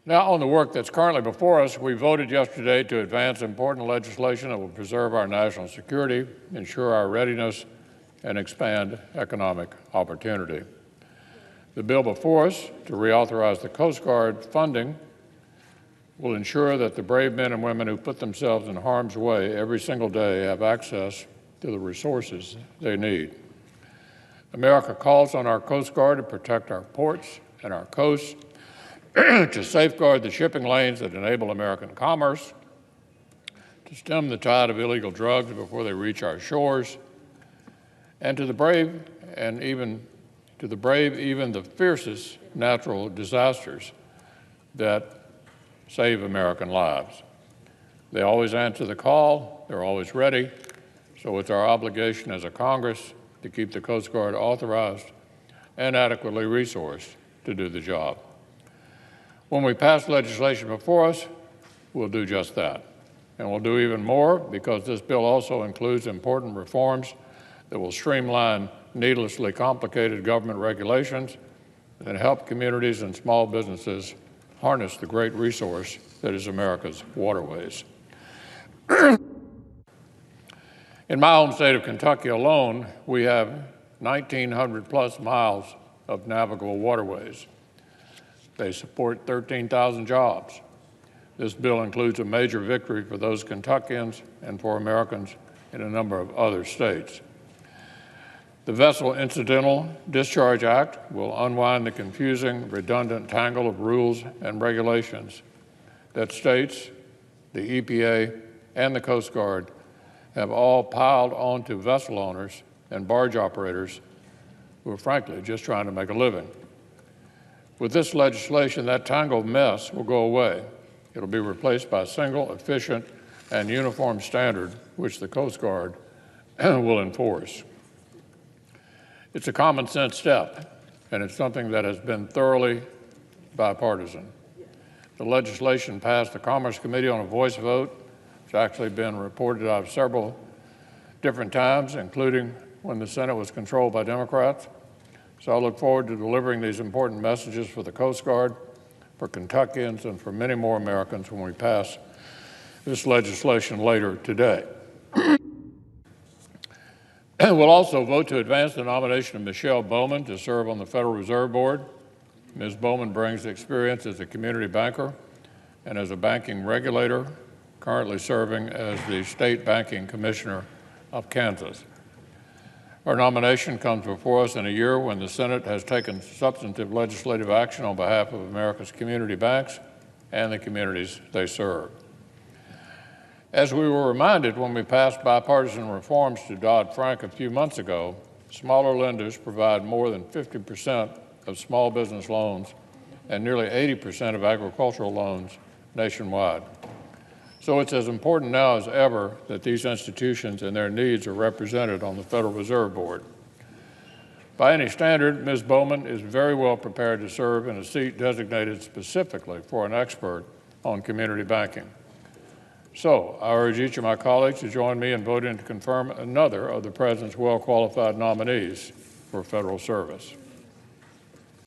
Now, on the work that's currently before us, we voted yesterday to advance important legislation that will preserve our national security, ensure our readiness, and expand economic opportunity. The bill before us to reauthorize the Coast Guard funding will ensure that the brave men and women who put themselves in harm's way every single day have access to the resources they need. America calls on our Coast Guard to protect our ports and our coasts, to safeguard the shipping lanes that enable American commerce, to stem the tide of illegal drugs before they reach our shores, and to the brave, even the fiercest natural disasters that save American lives. They always answer the call, they're always ready, so it's our obligation as a Congress to keep the Coast Guard authorized and adequately resourced to do the job. When we pass legislation before us, we'll do just that. And we'll do even more because this bill also includes important reforms that will streamline needlessly complicated government regulations and help communities and small businesses harness the great resource that is America's waterways. In my home state of Kentucky alone, we have 1,900 plus miles of navigable waterways. They support 13,000 jobs. This bill includes a major victory for those Kentuckians and for Americans in a number of other states. The Vessel Incidental Discharge Act will unwind the confusing, redundant tangle of rules and regulations that states, the EPA, and the Coast Guard have all piled onto vessel owners and barge operators who are frankly just trying to make a living. With this legislation, that tangled mess will go away. It'll be replaced by a single, efficient, and uniform standard which the Coast Guard will enforce. It's a common sense step, and it's something that has been thoroughly bipartisan. The legislation passed the Commerce Committee on a voice vote. It's actually been reported out several different times, including when the Senate was controlled by Democrats. So I look forward to delivering these important messages for the Coast Guard, for Kentuckians, and for many more Americans when we pass this legislation later today. We'll also vote to advance the nomination of Michelle Bowman to serve on the Federal Reserve Board. Ms. Bowman brings experience as a community banker and as a banking regulator, currently serving as the State Banking Commissioner of Kansas. Our nomination comes before us in a year when the Senate has taken substantive legislative action on behalf of America's community banks and the communities they serve. As we were reminded when we passed bipartisan reforms to Dodd-Frank a few months ago, smaller lenders provide more than 50% of small business loans and nearly 80% of agricultural loans nationwide. So it's as important now as ever that these institutions and their needs are represented on the Federal Reserve Board. By any standard, Ms. Bowman is very well prepared to serve in a seat designated specifically for an expert on community banking. So I urge each of my colleagues to join me in voting to confirm another of the President's well-qualified nominees for federal service.